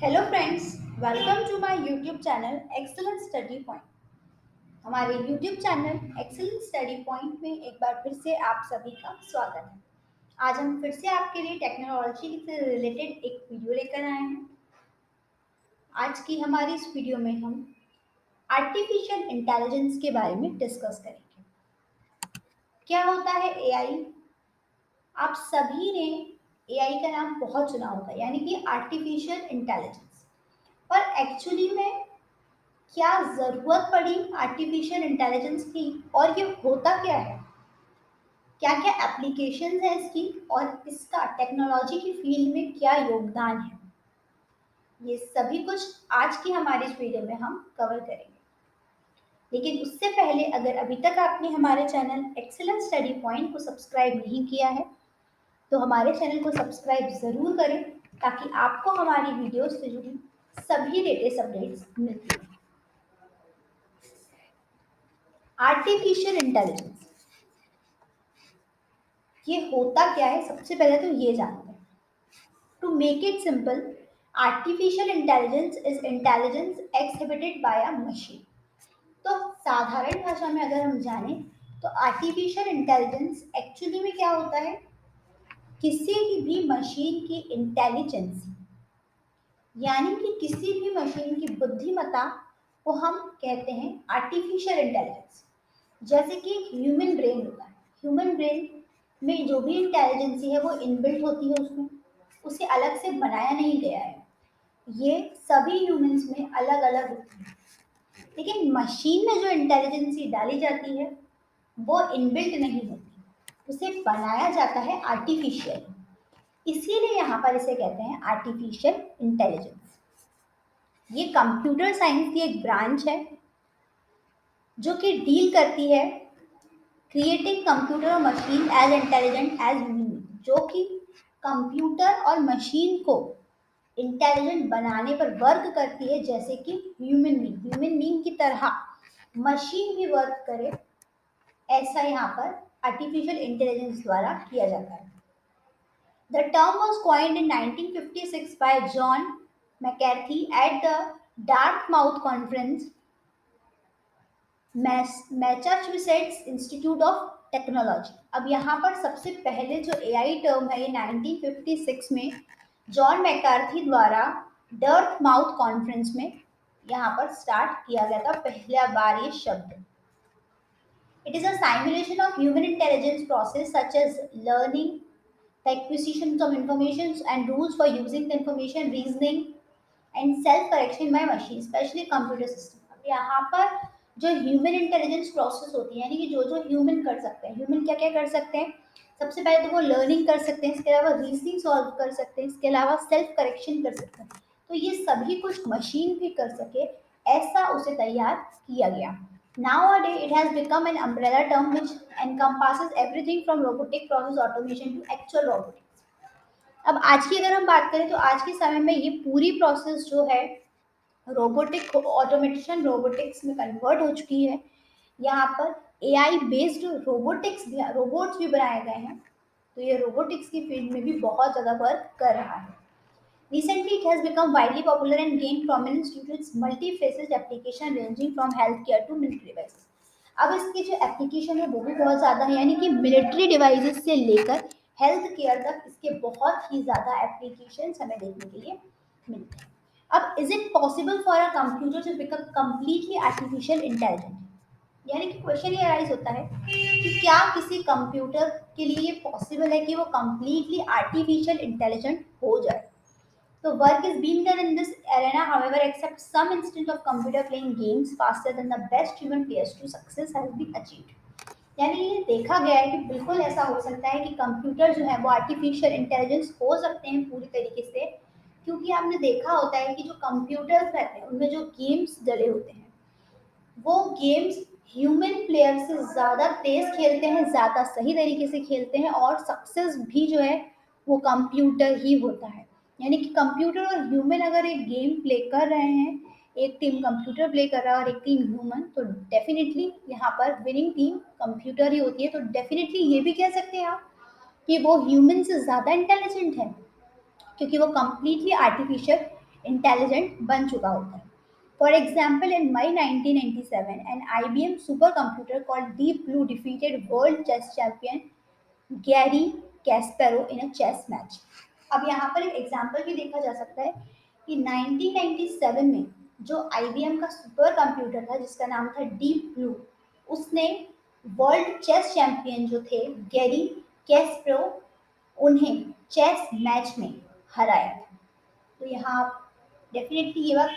Hello friends, welcome to my YouTube channel excellent study point. हमारे YouTube channel excellent study point में एक बार फिर से आप सभी का स्वागत है। आज हम फिर से आपके लिए टेक्नोलॉजी से रिलेटेड एक वीडियो लेकर आए हैं। आज की हमारी इस वीडियो में हम आर्टिफिशियल इंटेलिजेंस के बारे में डिस्कस करेंगे। क्या होता है एआई? आप सभी ने एआई का नाम बहुत सुना होगा, यानी कि आर्टिफिशियल इंटेलिजेंस। पर एक्चुअली में क्या ज़रूरत पड़ी आर्टिफिशियल इंटेलिजेंस की, और ये होता क्या है, क्या क्या एप्लीकेशंस हैं इसकी, और इसका टेक्नोलॉजी की फील्ड में क्या योगदान है, ये सभी कुछ आज की हमारी इस वीडियो में हम कवर करेंगे। लेकिन उससे पहले, अगर अभी तक आपने हमारे चैनल एक्सेलेंट स्टडी पॉइंट को सब्सक्राइब नहीं किया है तो हमारे चैनल को सब्सक्राइब ज़रूर करें, ताकि आपको हमारी वीडियो से जुड़ी सभी लेटेस्ट अपडेट्स मिलती हैं। आर्टिफिशियल इंटेलिजेंस ये होता क्या है, सबसे पहले तो ये जानते हैं। To make it simple, artificial intelligence is intelligence exhibited by a machine. तो साधारण भाषा में अगर हम जाने तो आर्टिफिशियल इंटेलिजेंस एक्चुअली में क्या होता है, किसी भी मशीन की इंटेलिजेंस, यानी कि किसी भी मशीन की बुद्धिमत्ता को हम कहते हैं आर्टिफिशियल इंटेलिजेंस। जैसे कि ह्यूमन ब्रेन होता है, ह्यूमन ब्रेन में जो भी इंटेलिजेंसी है वो इनबिल्ट होती है उसमें, उसे अलग से बनाया नहीं गया है। ये सभी ह्यूमंस में अलग अलग होती है। लेकिन मशीन में जो इंटेलिजेंसी डाली जाती है वो इनबिल्ट नहीं होती, उसे बनाया जाता है आर्टिफिशियल। इसीलिए यहाँ पर इसे कहते हैं आर्टिफिशियल इंटेलिजेंस। ये कंप्यूटर साइंस की एक ब्रांच है जो कि डील करती है क्रिएटिंग कंप्यूटर और machine as intelligent as human being, जो कि कंप्यूटर और मशीन को इंटेलिजेंट बनाने पर वर्क करती है, जैसे कि ह्यूमन बीइंग की तरह मशीन भी वर्क करे, ऐसा यहाँ पर आर्टिफिशियल इंटेलिजेंस द्वारा किया जाता है। The term was coined in 1956 by John McCarthy at the Dartmouth Conference, Massachusetts institute of technology. अब यहाँ पर सबसे पहले जो एआई टर्म है ये 1956 में जॉन मैकार्थी द्वारा डर्थ माउथ कॉन्फ्रेंस में यहाँ पर स्टार्ट किया गया था पहला बार ये शब्द। It is a simulation of human intelligence process such as learning, the acquisition of information and rules for using the information, reasoning and self correction by machine, especially computer system। अब यहाँ पर जो ह्यूमन इंटेलिजेंस प्रोसेस होती है, यानी कि जो जो ह्यूमन कर सकते हैं, ह्यूमन क्या क्या कर सकते हैं, सबसे पहले तो वो लर्निंग कर सकते हैं, इसके अलावा रीजनिंग सॉल्व कर सकते हैं, इसके अलावा सेल्फ करेक्शन कर सकते हैं। तो ये सभी कुछ मशीन भी कर सके, ऐसा उसे तैयार किया गया। Nowadays, it has become an umbrella term which encompasses everything from robotic process automation to actual robotics। अब आज की अगर हम बात करें तो आज के समय में ये पूरी प्रोसेस जो है रोबोटिक ऑटोमेशन रोबोटिक्स में कन्वर्ट हो चुकी है। यहाँ पर एआई बेस्ड रोबोट्स भी बनाए गए हैं, तो ये रोबोटिक्स की फील्ड में भी बहुत ज़्यादा वर्क कर रहा है। Recently, it has become widely popular and gained prominence due to its multi-faceted application ranging from healthcare to military devices। अब इसकी जो एप्लीकेशन है वो भी बहुत ज़्यादा है, यानी कि मिलिट्री डिवाइसेस से लेकर हेल्थ केयर तक इसके बहुत ही ज़्यादा एप्लीकेशन हमें देखने के लिए मिलते हैं। अब is it possible for a computer to become completely artificial intelligent, यानी कि क्वेश्चन ये राइज होता है कि क्या किसी कंप्यूटर के लिए ये पॉसिबल है कि वो कम्प्लीटली आर्टिफिशियल इंटेलिजेंट हो जाए। So work is being done in this arena, however, except some instance of computer playing games faster than the best human players to success has been achieved। यानी ये देखा गया है कि बिल्कुल ऐसा हो सकता है कि कंप्यूटर जो है वो आर्टिफिशियल इंटेलिजेंस हो सकते हैं पूरी तरीके से, क्योंकि आपने देखा होता है कि जो कंप्यूटर्स रहते हैं उनमें जो गेम्स डले होते हैं वो गेम्स ह्यूमन प्लेयर से ज़्यादा तेज खेलते हैं, ज़्यादा सही तरीके से खेलते हैं, और सक्सेस भी जो है वो कंप्यूटर ही होता है। यानी कि कंप्यूटर और ह्यूमन अगर एक गेम प्ले कर रहे हैं, एक टीम कंप्यूटर प्ले कर रहा है और एक टीम ह्यूमन, तो डेफिनेटली यहाँ पर विनिंग टीम कंप्यूटर ही होती है। तो डेफिनेटली ये भी कह सकते हैं आप कि वो ह्यूमन से ज़्यादा इंटेलिजेंट है, क्योंकि वो कम्प्लीटली आर्टिफिशियल इंटेलिजेंट बन चुका होता है। For example, in May 1997 an IBM super computer called Deep Blue defeated world chess champion Garry Kasparov in a chess match. अब यहाँ पर एक एग्जाम्पल भी देखा जा सकता है कि 1997 में जो IBM का सुपर कंप्यूटर था जिसका नाम था डीप ब्लू, उसने वर्ल्ड चेस चैंपियन जो थे गैरी कैस्पेरो, उन्हें चेस मैच में हराया था। तो यहाँ आप डेफिनेटली ये बात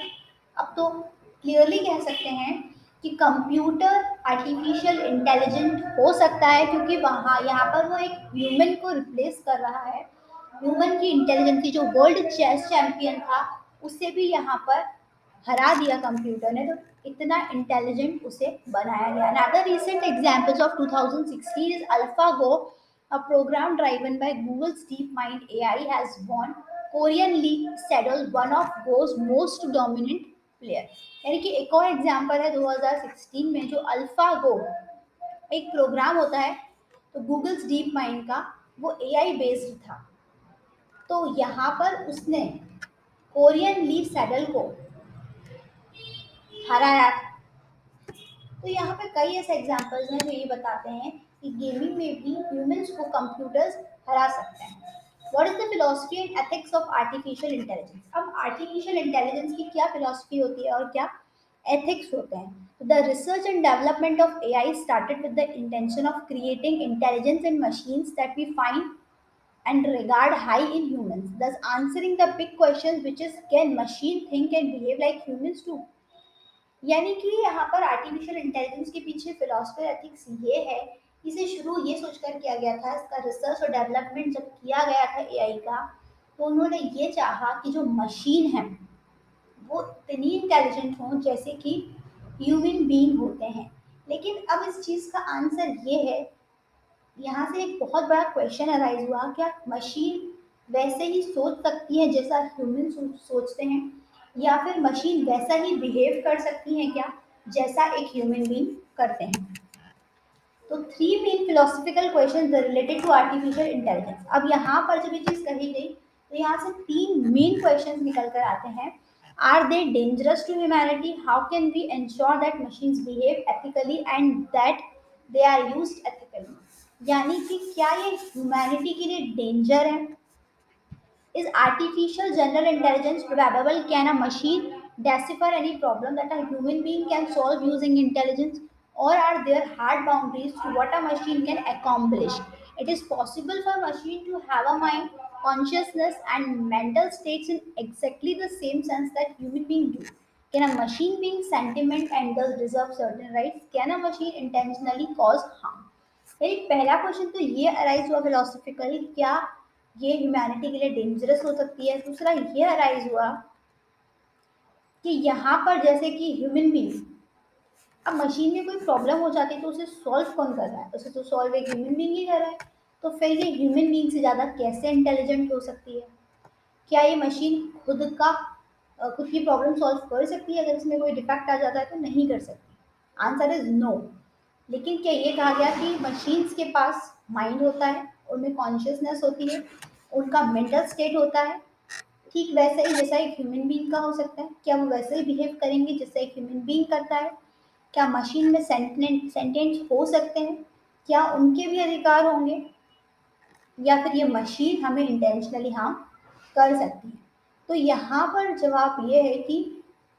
अब तो क्लियरली कह सकते हैं कि कंप्यूटर आर्टिफिशियल इंटेलिजेंट हो सकता है, क्योंकि वहाँ यहाँ पर वो एक ह्यूमन को रिप्लेस कर रहा है। ह्यूमन की इंटेलिजेंस जो वर्ल्ड चेस चैंपियन था उसे भी यहाँ पर हरा दिया कंप्यूटर ने, तो इतना इंटेलिजेंट उसे बनाया गया। Another recent examples of 2016 is AlphaGo, a program driven by Google's DeepMind AI has won Korean League Saddle, one of Go's most dominant player। यानी कि एक और एग्जाम्पल है 2016 में जो अल्फागो एक प्रोग्राम होता है तो गूगल्स डीप माइंड का, वो एआई बेस्ड था। तो यहाँ पर उसने कोरियन लीग सैडल को हराया। तो यहाँ पे कई ऐसे एग्जांपल्स हैं जो ये बताते हैं कि गेमिंग में भी ह्यूमंस को कंप्यूटर्स हरा सकते हैं। What is the philosophy and ethics of artificial intelligence? अब आर्टिफिशियल इंटेलिजेंस की क्या फिलॉसफी होती है और क्या एथिक्स होते हैं? The research and development of AI started with the intention of creating intelligence in machines that we find and regard high in humans, thus answering the big questions which is, can machine think and behave like humans too? यानी कि यहाँ पर artificial intelligence के पीछे philosophy ethics ये है, इसे शुरू ये सोचकर किया गया था, इसका रिसर्च और डेवलपमेंट जब किया गया था एआई का, तो उन्होंने ये चाहा कि जो मशीन है वो इतनी इंटेलिजेंट हो जैसे कि ह्यूमन बीइंग होते हैं। लेकिन अब इस चीज़ का आंसर ये है, यहाँ से एक बहुत बड़ा क्वेश्चन अराइज हुआ, क्या मशीन वैसे ही सोच सकती है जैसा ह्यूमन सोचते हैं, या फिर मशीन वैसा ही बिहेव कर सकती है क्या जैसा एक ह्यूमन बीइंग करते हैं? तो three main philosophical question related to artificial intelligence. अब यहाँ पर जब ये चीज़ कही गई तो यहाँ से तीन मेन क्वेश्चन निकल कर आते हैं। Are they dangerous to humanity? How can we ensure that machines behave ethically and that they are used ethically? यानी कि क्या ये ह्यूमैनिटी के लिए डेंजर है? Is artificial general intelligence probable? Can a machine decipher any problem that a human being can solve using intelligence? Or are there hard boundaries to what a machine can accomplish? It is possible for a machine to have a mind, consciousness, and mental states in exactly the same sense that human beings do. Can a machine being sentiment and thus deserve certain rights? Can a machine intentionally cause harm? यानी पहला question तो ये arise हुआ philosophically, क्या ये humanity के लिए dangerous हो सकती है? दूसरा ये अराइज हुआ कि यहाँ पर जैसे कि ह्यूमन बीइंग, अब मशीन में कोई प्रॉब्लम हो जाती है तो उसे सॉल्व कौन कर रहा है? उसे तो सॉल्व एक ह्यूमन बीइंग ही कर रहा है। तो फिर ये ह्यूमन बीइंग से ज़्यादा कैसे इंटेलिजेंट हो सकती है? क्या ये मशीन खुद की प्रॉब्लम सॉल्व कर सकती है? अगर इसमें कोई डिफेक्ट आ जाता है तो नहीं कर सकती। Answer is no. लेकिन क्या ये कहा गया कि मशीन्स के पास माइंड होता है, उनमें कॉन्शियसनेस होती है, उनका मेंटल स्टेट होता है, ठीक वैसे ही जैसा एक ह्यूमन बीइंग का हो सकता है? क्या वो वैसे ही बिहेव करेंगे जैसा एक ह्यूमन बीइंग करता है? क्या मशीन में सेंटेंट हो सकते हैं? क्या उनके भी अधिकार होंगे? या फिर ये मशीन हमें इंटेंशनली हार्म कर सकती है? तो यहाँ पर जवाब ये है कि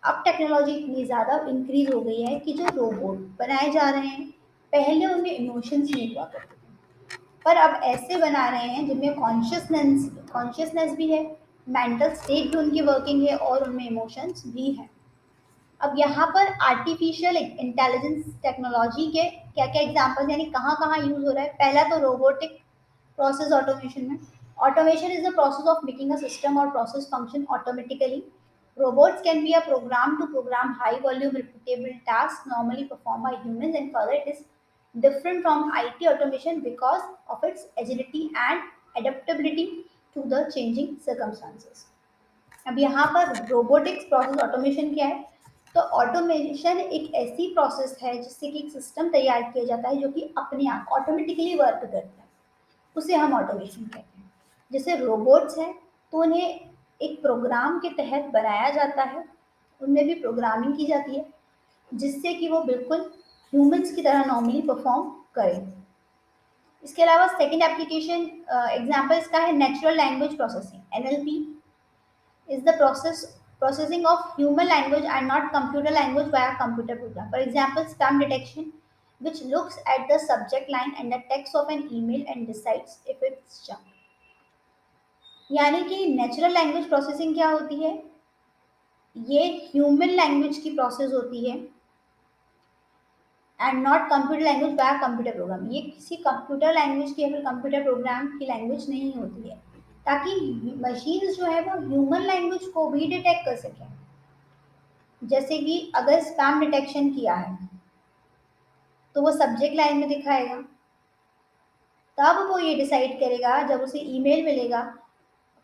अब टेक्नोलॉजी इतनी ज़्यादा इंक्रीज हो गई है कि जो रोबोट बनाए जा रहे हैं, पहले उनमें इमोशंस नहीं हुआ करते थे, पर अब ऐसे बना रहे हैं जिनमें कॉन्शियसनेस भी है, मेंटल स्टेट भी उनकी वर्किंग है और उनमें इमोशंस भी है। अब यहाँ पर आर्टिफिशियल इंटेलिजेंस टेक्नोलॉजी के क्या क्या एग्जाम्पल्स, यानी कहाँ कहाँ यूज हो रहा है? पहला तो रोबोटिक प्रोसेस ऑटोमेशन में। Automation is the process of making a system और process function automatically. Robots can be a program to program high volume repeatable tasks normally performed by humans, and further it is different from IT automation because of its agility and adaptability to the changing circumstances। अब यहाँ पर robotics process automation क्या है? तो automation एक ऐसी process है जिससे कि एक सिस्टम तैयार किया जाता है जो कि अपने आप ऑटोमेटिकली वर्क करता है, उसे हम ऑटोमेशन कहते हैं। जैसे रोबोट्स हैं तो उन्हें एक प्रोग्राम के तहत बनाया जाता है, उनमें भी प्रोग्रामिंग की जाती है जिससे कि वो बिल्कुल ह्यूमंस की तरह नॉर्मली परफॉर्म करें। इसके अलावा सेकंड एप्लीकेशन एग्जांपल इसका है natural language processing. NLP is the processing of human language and not computer language via computer program. For example, spam detection, which looks at the subject line and the text of an email and decides if it's junk. यानी कि natural language processing क्या होती है, ये human language की process होती है and not computer language by computer program. ये किसी कंप्यूटर लैंग्वेज की या फिर कंप्यूटर प्रोग्राम की लैंग्वेज नहीं होती है, ताकि मशीन जो है वो ह्यूमन लैंग्वेज को भी डिटेक्ट कर सके। जैसे कि अगर स्पैम डिटेक्शन किया है तो वो सब्जेक्ट लाइन में दिखाएगा, तब वो ये डिसाइड करेगा जब उसे ईमेल मिलेगा।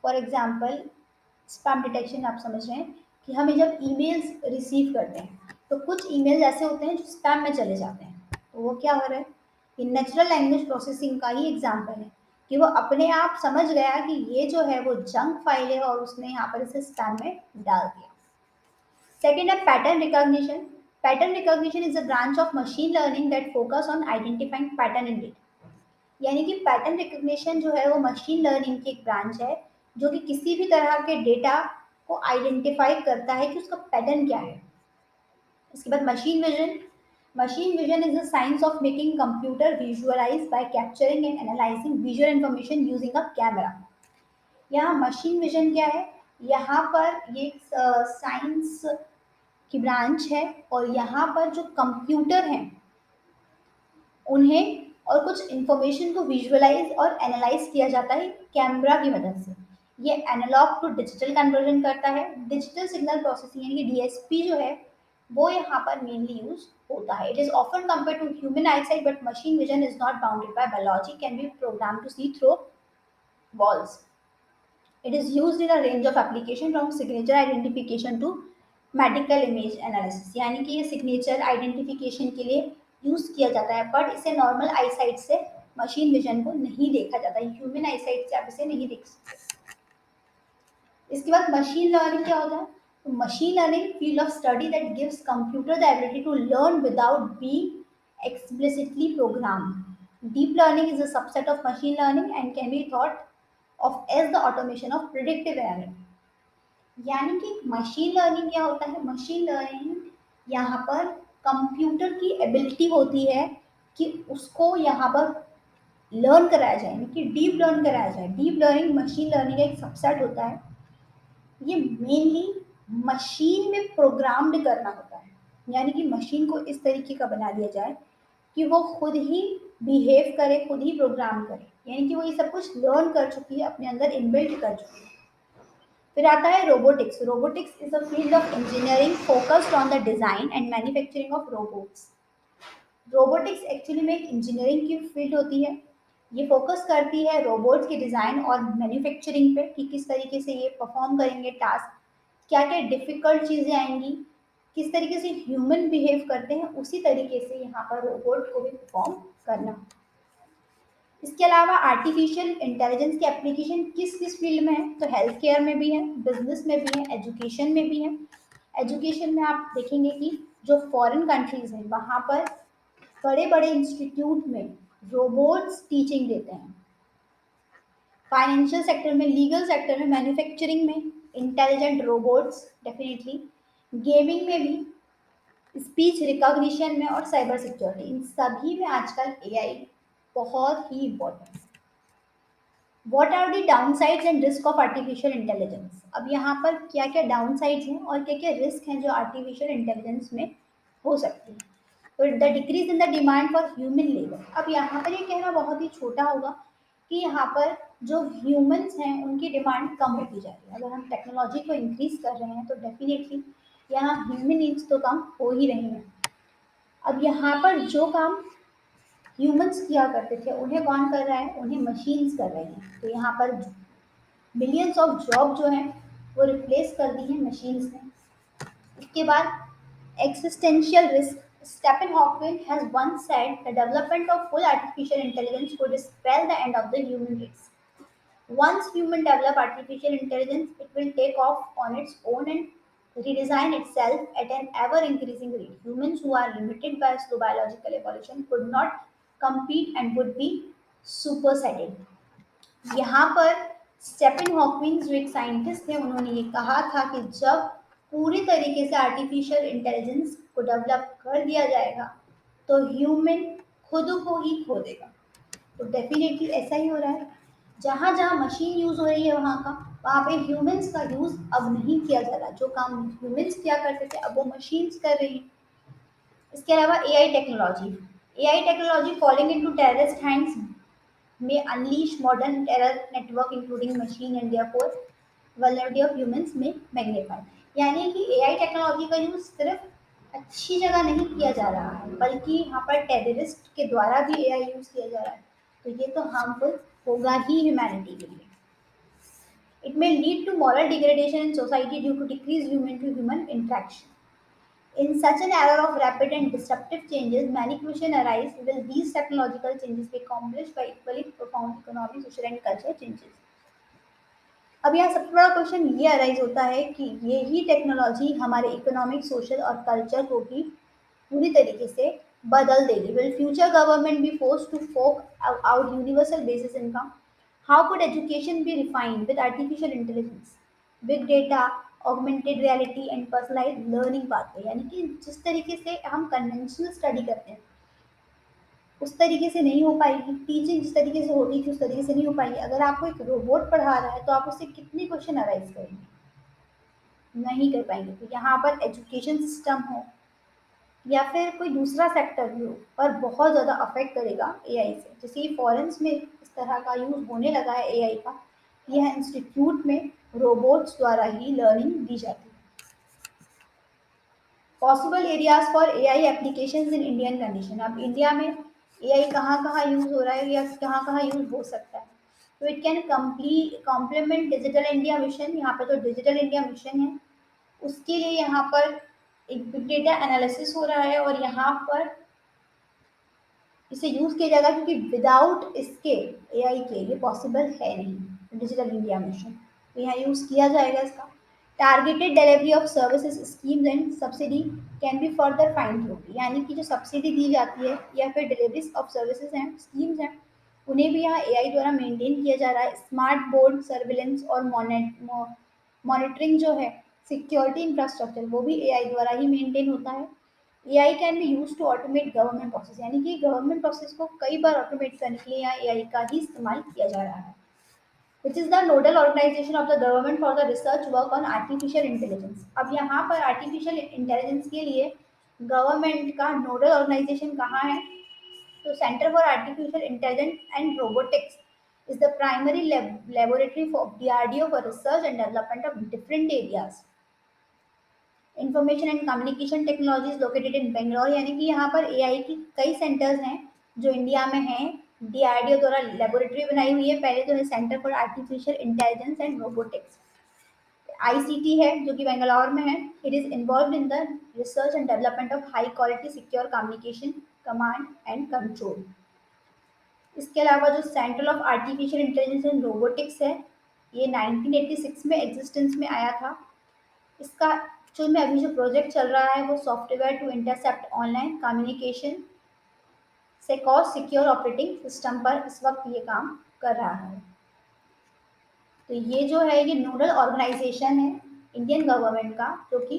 फॉर एग्जांपल स्पैम डिटेक्शन आप समझ रहे हैं कि हमें जब ईमेल्स रिसीव करते हैं तो कुछ ईमेल्स ऐसे होते हैं जो स्पैम में चले जाते हैं, तो वो क्या हो रहा है, ये नेचुरल लैंग्वेज प्रोसेसिंग का ही एग्जाम्पल है कि वो अपने आप समझ गया कि ये जो है वो जंक फाइल है और उसने यहाँ पर इसे स्पैम में डाल दिया। Second है pattern recognition. Pattern recognition is a branch of machine learning that focus on identifying pattern in data. यानी कि पैटर्न रिकॉग्निशन जो है वो मशीन लर्निंग की एक ब्रांच है जो कि किसी भी तरह के डेटा को आइडेंटिफाई करता है कि उसका पैटर्न क्या है। इसके बाद machine vision. Machine vision is the science of making computer visualise by capturing and analysing visual information using a camera. यहाँ मशीन विजन क्या है, यहाँ पर ये साइंस की ब्रांच है और यहाँ पर जो कंप्यूटर हैं उन्हें और कुछ इंफॉर्मेशन को विजुअलाइज और एनालाइज किया जाता है कैमरा की मदद से। ये एनालॉग टू डिजिटल कन्वर्जन करता है। डिजिटल सिग्नल प्रोसेसिंग यानी कि डीएसपी जो है वो यहाँ पर मेनली यूज होता है। It is often compare to human eyesight but machine vision is not bounded by biology, can be program to see through walls. It is used in a range of application from signature identification to medical image analysis. यानी कि ये signature identification के लिए use किया जाता है, but इसे normal eyesight से मशीन विजन को नहीं देखा जाता है, ह्यूमन आईसाइट से आप इसे नहीं देख सकते। इसके बाद मशीन लर्निंग क्या होता है, तो machine learning field of study that gives computer the ability to learn without being explicitly program. Deep learning is a subset of machine learning and can be thought of as the automation of predictive analytics. यानी कि machine learning क्या होता है, machine learning यहाँ पर computer की ability होती है कि उसको यहाँ पर लर्न कराया जाए, यानी कि डीप लर्न कराया जाए। डीप लर्निंग मशीन लर्निंग का एक सबसेट होता है। ये मेनली मशीन में प्रोग्राम्ड करना होता है, यानी कि मशीन को इस तरीके का बना दिया जाए कि वो खुद ही बिहेव करे, खुद ही प्रोग्राम करे, यानी कि वो ये सब कुछ लर्न कर चुकी है, अपने अंदर इनबिल्ट कर चुकी है। फिर आता है robotics. Robotics is a field of engineering focused on the design and manufacturing of robots. Robotics actually में एक इंजीनियरिंग की फील्ड होती है। ये फोकस करती है रोबोट्स के डिज़ाइन और मैन्युफैक्चरिंग पे कि किस तरीके से ये परफॉर्म करेंगे टास्क, क्या क्या डिफ़िकल्ट चीज़ें आएंगी, किस तरीके से ह्यूमन बिहेव करते हैं उसी तरीके से यहाँ पर रोबोट को भी परफॉर्म करना। इसके अलावा आर्टिफिशियल इंटेलिजेंस की एप्लीकेशन किस किस फील्ड में है, तो हेल्थ केयर में भी है, बिजनेस में भी है, एजुकेशन में भी है। एजुकेशन में आप देखेंगे कि जो फॉरेन कंट्रीज हैं वहाँ पर बड़े बड़े इंस्टीट्यूट में रोबोट्स टीचिंग देते हैं। फाइनेंशियल सेक्टर में, लीगल सेक्टर में, मैन्युफैक्चरिंग में इंटेलिजेंट रोबोट्स डेफिनेटली, गेमिंग में भी, स्पीच रिकॉग्निशन में और साइबर सिक्योरिटी, इन सभी में आजकल एआई बहुत ही इम्पोर्टेंट है। What are the downsides and risk of artificial intelligence. अब यहाँ पर क्या क्या डाउनसाइड्स हैं और क्या क्या रिस्क हैं जो आर्टिफिशियल इंटेलिजेंस में हो सकती है। तो the decrease in the demand for human labour. अब यहाँ पर ये कहना बहुत ही छोटा होगा कि यहाँ पर जो ह्यूमंस हैं उनकी डिमांड कम होती जा रही है। अगर हम टेक्नोलॉजी को इंक्रीज कर रहे हैं तो डेफिनेटली यहाँ ह्यूमन नीड्स तो कम हो ही रही हैं। अब यहाँ पर जो काम ह्यूमंस किया करते थे उन्हें कौन कर रहा है, उन्हें मशीन्स कर रही हैं। तो यहाँ पर मिलियंस ऑफ जॉब जो हैं वो रिप्लेस कर दी हैं मशीन्स ने। इसके बाद existential risk. Stephen Hawking has once said the development of full artificial intelligence could spell the end of the human race. Once human develop artificial intelligence, it will take off on its own and redesign itself at an ever increasing rate. Humans who are limited by slow biological evolution could not compete and would be superseded. यहाँ पर Stephen Hawkins जो एक scientist थे, उन्होंने ये कहा था कि जब पूरी तरीके से आर्टिफिशियल इंटेलिजेंस को डेवलप कर दिया जाएगा तो ह्यूमन खुद को ही खो देगा। तो डेफिनेटली ऐसा ही हो रहा है। जहाँ जहाँ मशीन यूज हो रही है वहाँ पे ह्यूमंस का यूज अब नहीं किया जा रहा। जो काम ह्यूमंस किया करते थे अब वो मशीन्स कर रही हैं। इसके अलावा AI technology falling into terrorist hands may unleash modern terror network including machine and therefore vulnerability of humans may magnify। यानी कि एआई टेक्नोलॉजी का यूज सिर्फ अच्छी जगह नहीं किया जा रहा है बल्कि यहाँ पर टेररिस्ट के द्वारा भी एआई यूज किया जा रहा है। तो ये तो हार्मफुल होगा ही ह्यूमैनिटी के लिए। It may lead to moral degradation in society due to decreased human to human interaction. In such an era of rapid and disruptive changes, many questions arise: will these technological changes be accomplished by equally profound economic, social and cultural changes? अब यहाँ सबसे बड़ा question ये arise होता है कि ये ही टेक्नोलॉजी हमारे इकोनॉमिक, सोशल और कल्चर को भी पूरी तरीके से बदल देगी। Will future government be force to fork out universal basis income? How could education be refined with artificial intelligence, big data, augmented reality and personalised learning pathway? यानी कि जिस तरीके से हम कन्वेंशनल स्टडी करते हैं उस तरीके से नहीं हो पाएगी। टीचिंग जिस तरीके से होती थी उस तरीके से नहीं हो पाएगी। अगर आपको एक रोबोट पढ़ा रहा है तो आप उससे कितने क्वेश्चन अराइज करेंगे? नहीं कर पाएंगे। तो यहाँ पर एजुकेशन सिस्टम हो या फिर कोई दूसरा सेक्टर भी हो पर बहुत ज़्यादा अफेक्ट करेगा एआई से। जैसे कि फॉरेन्स में इस तरह का यूज़ होने लगा है एआई का, यह इंस्टीट्यूट में रोबोट्स द्वारा ही लर्निंग दी जाती है। Possible areas for AI applications in Indian condition. अब इंडिया में एआई कहाँ कहाँ यूज़ हो रहा है या कहाँ कहाँ यूज़ हो सकता है? तो it can complement digital India mission. यहाँ पर जो डिजिटल इंडिया मिशन है उसके लिए यहाँ पर एक बिग डेटा एनालिसिस हो रहा है और यहाँ पर इसे यूज़ किया जाएगा क्योंकि विदाउट इसके एआई के ये पॉसिबल है नहीं। डिजिटल इंडिया मिशन तो यहाँ यूज़ किया जाएगा इसका। Targeted delivery of services schemes and subsidy can be further fine tuned. यानी कि जो सब्सिडी दी जाती है या फिर डिलीवरी ऑफ सर्विसेज हैं, स्कीम्स हैं, उन्हें भी यहाँ एआई द्वारा मेंटेन किया जा रहा है। स्मार्ट बोर्ड सर्विलेंस और मॉनिटरिंग जो है, सिक्योरिटी इंफ्रास्ट्रक्चर, वो भी एआई द्वारा ही मेंटेन होता है। AI can be use to automate government process. यानी कि गवर्नमेंट प्रोसेस को कई बार ऑटोमेट करने के लिए यहाँ एआई का ही इस्तेमाल किया जा रहा है। Which is the nodal organisation of the government for the research work on artificial intelligence. अब यहाँ पर आर्टिफिशियल इंटेलिजेंस के लिए गवर्नमेंट का नोडल ऑर्गेनाइजेशन कहाँ है? तो centre for artificial intelligence and robotics is the primary laboratory for DRDO for research and development of different areas. Information and communication technology is located in Bangalore. यानी कि यहाँ पर एआई की कई सेंटर्स हैं जो इंडिया में हैं। डीआरडीओ द्वारा लेबोरेटरी बनाई हुई है। पहले तो है centre for artificial intelligence and robotics, ICT है जो कि बेंगलोर में है। It is involve in the research and development of high quality secure communication, command and control. इसके अलावा जो centre of artificial intelligence and robotics है ये 1986 में एग्जिस्टेंस में आया था। इसका एक्चुअल में अभी जो प्रोजेक्ट चल रहा है वो software to intercept online communication से कॉस्ट सिक्योर ऑपरेटिंग सिस्टम पर इस वक्त ये काम कर रहा है। तो ये जो है ये नोडल ऑर्गेनाइजेशन है इंडियन गवर्नमेंट का जो कि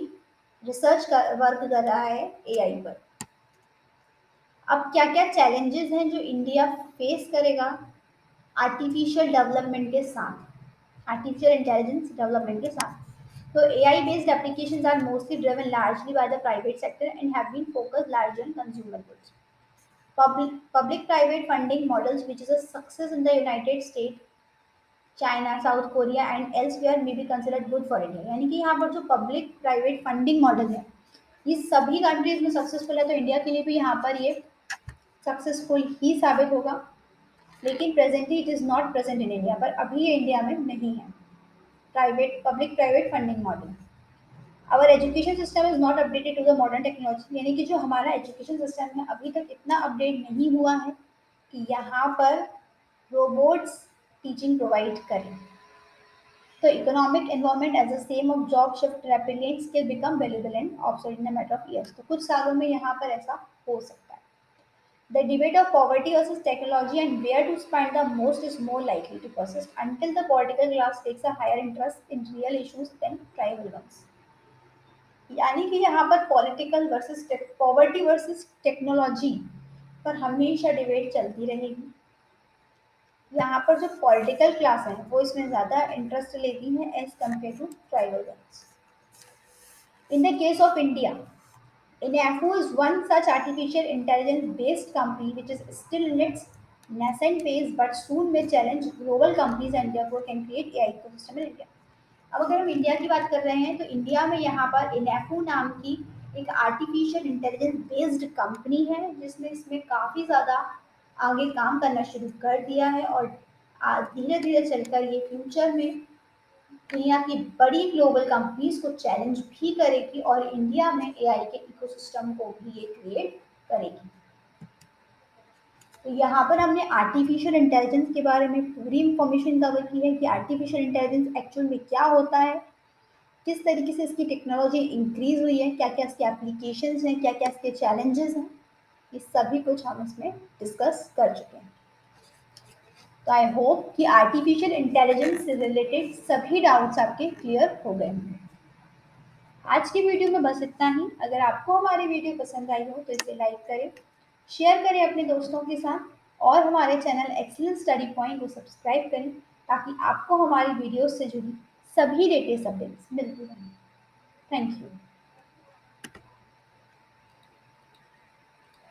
रिसर्च वर्क कर रहा है एआई पर। अब क्या क्या चैलेंजेस हैं जो इंडिया फेस करेगा आर्टिफिशियल डेवलपमेंट के साथ, आर्टिफिशियल इंटेलिजेंस डेवलपमेंट के साथ? So AI-based applications are mostly driven largely by the private sector and have been focused largely on consumer goods. Public-private funding models, which is a success in the United States, China, South Korea, and elsewhere, may be considered good for India. यानी कि यहाँ पर जो public-private funding model है, ये सभी countries में successful है, तो इंडिया के लिए भी यहाँ पर ये सक्सेसफुल ही साबित होगा। लेकिन presently it is not present in India, पर अभी ये इंडिया में नहीं है public private funding model. Our education system is not updated to the modern technology. यानी कि जो हमारा एजुकेशन सिस्टम है अभी तक इतना अपडेट नहीं हुआ है कि यहाँ पर रोबोट्स टीचिंग प्रोवाइड करें। तो economic environment as a same of job shift rapidly and skill become valuable and obsolete in a matter of years. तो कुछ सालों में यहाँ पर ऐसा हो सकता है। The debate of poverty versus technology and where to spend the most is more likely to persist until the political class takes a higher interest in real issues than tribal ones. यानी कि यहाँ पर political versus poverty versus technology पर हमेशा debate चलती रहेगी। यहाँ पर जो पॉलिटिकल क्लास है वो इसमें ज़्यादा इंटरेस्ट लेती है as compare to tribal ones. In the case of India, Inafu is one such artificial intelligence based company which is still in its nascent phase but soon may challenge global companies and therefore can create AI ecosystem in India. अब अगर हम India की बात कर रहे हैं तो India में यहाँ पर इनएफू नाम की एक आर्टिफिशियल इंटेलिजेंस बेस्ड कंपनी है जिसने इसमें काफ़ी ज़्यादा आगे काम करना शुरू कर दिया है और धीरे धीरे चलकर ये फ्यूचर में दुनिया की बड़ी ग्लोबल कंपनीज को चैलेंज भी करेगी और इंडिया में एआई के इकोसिस्टम को भी ये क्रिएट करेगी। तो यहाँ पर हमने आर्टिफिशियल इंटेलिजेंस के बारे में पूरी इंफॉर्मेशन कवर की है कि आर्टिफिशियल इंटेलिजेंस एक्चुअल में क्या होता है, किस तरीके से इसकी टेक्नोलॉजी इंक्रीज हुई है, क्या क्या इसके एप्लीकेशंस हैं, क्या क्या इसके चैलेंजेस हैं, ये सभी कुछ हम इसमें डिस्कस कर चुके हैं। तो आई होप कि आर्टिफिशियल इंटेलिजेंस से रिलेटेड सभी डाउट्स आपके क्लियर हो गए होंगे। आज की वीडियो में बस इतना ही। अगर आपको हमारी वीडियो पसंद आई हो तो इसे लाइक करें, शेयर करें अपने दोस्तों के साथ और हमारे चैनल एक्सीलेंट स्टडी पॉइंट को सब्सक्राइब करें ताकि आपको हमारी वीडियोस से जुड़ी सभी लेटेस्ट अपडेट्स मिलती रहें। Thank you.